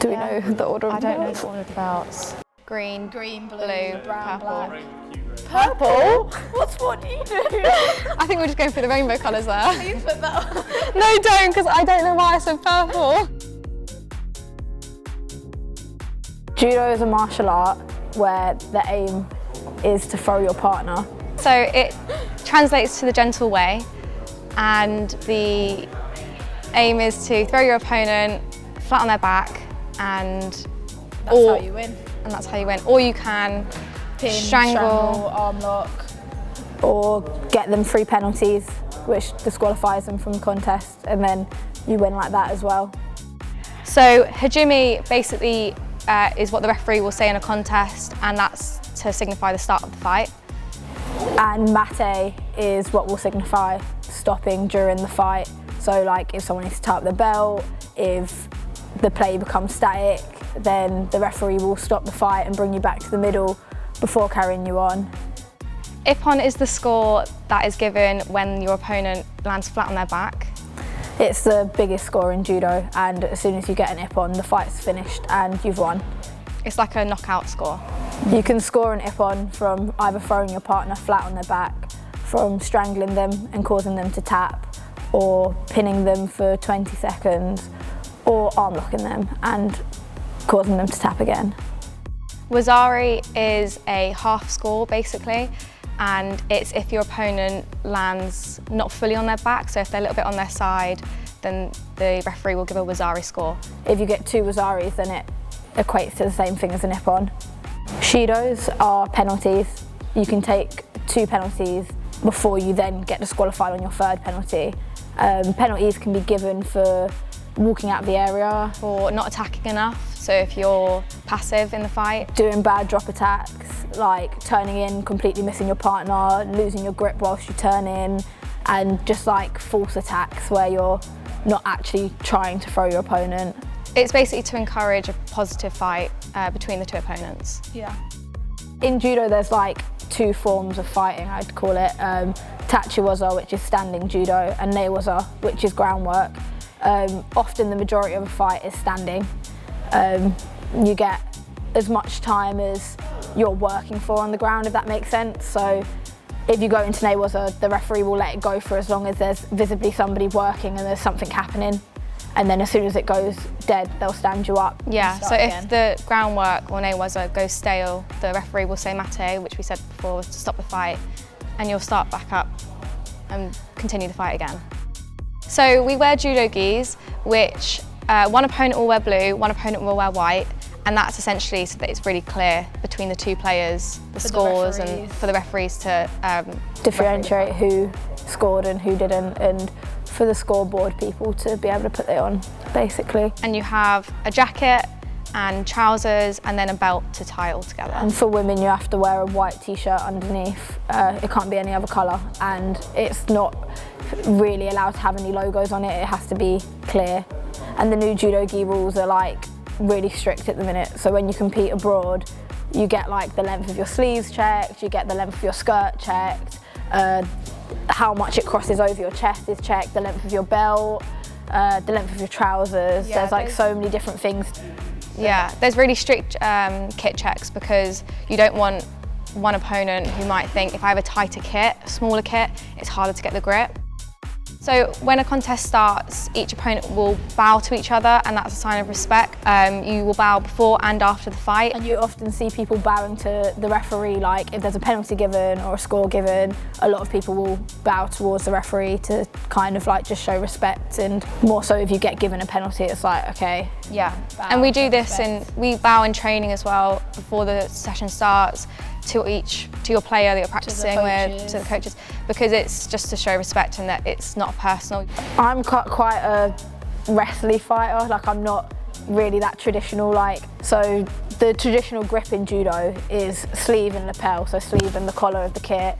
Do we know the order of I the don't know belts? the order of the belts. Green, blue, brown, purple. black. Purple? What do you do? I think we're just going for the rainbow colours there. Please put that on. No, don't, because I don't know why I said purple. Judo is a martial art where the aim is to throw your partner. So it translates to the gentle way, and the aim is to throw your opponent flat on their back, and That's how you win. And that's how you win. Or you can Pin, strangle, arm lock, or get them 3 penalties, which disqualifies them from the contest, and then you win like that as well. So Hajime basically is what the referee will say in a contest, and that's to signify the start of the fight. And mate is what will signify stopping during the fight. So like if someone needs to tie up the belt, if the play becomes static, then the referee will stop the fight and bring you back to the middle before carrying you on. Ephon is the score that is given when your opponent lands flat on their back. It's the biggest score in judo, and as soon as you get an Ephon, the fight's finished and you've won. It's like a knockout score. You can score an Ephon from either throwing your partner flat on their back, from strangling them and causing them to tap, or pinning them for 20 seconds, or arm locking them and causing them to tap again. Wazari is a half score basically, and it's if your opponent lands not fully on their back, so if they're a little bit on their side, then the referee will give a Wazari score. If you get 2 Wazaris, then it equates to the same thing as an Ephon. Shidos are penalties. You can take 2 penalties before you then get disqualified on your 3rd penalty. Penalties can be given for walking out of the area, Or not attacking enough, so if you're passive in the fight. doing bad drop attacks, like turning in, completely missing your partner, losing your grip whilst you turn in, and just like false attacks where you're not actually trying to throw your opponent. It's basically to encourage a positive fight between the 2 opponents. Yeah. In judo there's like 2 forms of fighting, I'd call it. Tachi-waza, which is standing judo, and ne-waza, which is groundwork. Often the majority of a fight is standing. You get as much time as you're working for on the ground, if that makes sense. So if you go into ne-waza, the referee will let it go for as long as there's visibly somebody working and there's something happening. And then as soon as it goes dead, they'll stand you up. Yeah, and so start if again. the groundwork or ne-waza goes stale, the referee will say mate, which we said before, to stop the fight, and you'll start back up and continue the fight again. So we wear Judo Gears, which one opponent will wear blue, one opponent will wear white, and that's essentially so that it's really clear between the 2 players, the scores, and for the referees to differentiate who scored and who didn't, and for the scoreboard people to be able to put it on, basically. And you have a jacket and trousers and then a belt to tie all together. And for women you have to wear a white t-shirt underneath. It can't be any other colour, and it's not really allowed to have any logos on it. It has to be clear. And the new Judo Gear rules are like really strict at the minute, so when you compete abroad you get like the length of your sleeves checked, you get the length of your skirt checked, how much it crosses over your chest is checked, the length of your belt, the length of your trousers. Yeah, there's like so many different things. Yeah, there's really strict kit checks, because you don't want one opponent who might think, if I have a tighter kit, a smaller kit, it's harder to get the grip. So when a contest starts, each opponent will bow to each other, and that's a sign of respect. You will bow before and after the fight. And you often see people bowing to the referee, like if there's a penalty given or a score given, a lot of people will bow towards the referee to kind of like just show respect, and more so if you get given a penalty, it's like, okay. Yeah, and we do this we bow in training as well before the session starts, to your player that you're practicing with, to the coaches, because it's just to show respect and that it's not personal. I'm quite a wrestly fighter, like I'm not really that traditional, like, so the traditional grip in judo is sleeve and lapel, so sleeve and the collar of the kit,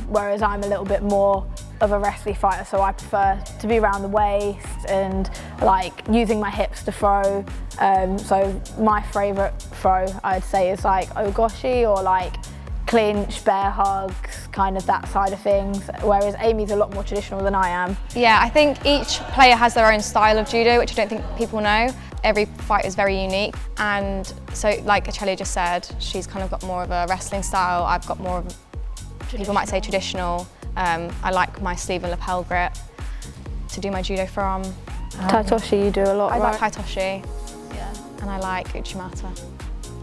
whereas I'm a little bit more of a wrestly fighter, so I prefer to be around the waist and like using my hips to throw. So my favourite throw, I'd say, is like ogoshi or like clinch, bear hugs, kind of that side of things, whereas Amy's a lot more traditional than I am. Yeah, I think each player has their own style of judo, which I don't think people know. every fight is very unique, and so like Acelya just said, she's kind of got more of a wrestling style. I've got more of, people might say traditional. I like my sleeve and lapel grip to do my judo from. Taitoshi you do a lot, I right? like taitoshi, and I like uchimata.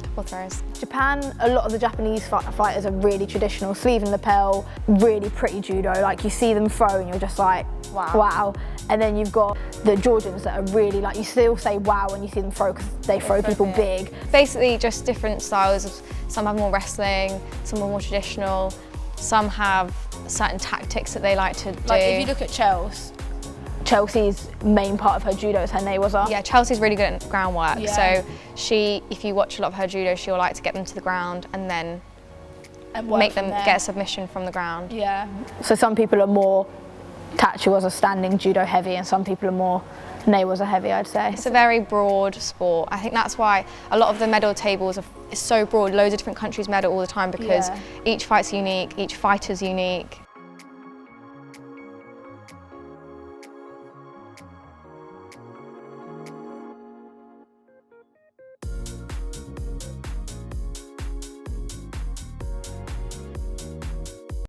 Couple throws. Japan, a lot of the Japanese fighters are really traditional, sleeve and lapel, really pretty judo. Like you see them throw and you're just like, wow. And then you've got the Georgians that are really like, you still say wow when you see them throw because they throw people big. Basically just different styles. Some have more wrestling, some are more traditional, some have certain tactics that they like to do. Like if you look at Chelsea's main part of her judo is her ne-waza. Yeah, Chelsea's really good at groundwork. Yeah. So if you watch a lot of her judo, she'll like to get them to the ground and then make them get a submission from the ground. Yeah. So some people are more tachi-waza standing judo heavy and some people are more ne-waza heavy, I'd say. It's a very broad sport. I think that's why a lot of the medal tables is so broad. Loads of different countries medal all the time because each fight's unique, each fighter's unique.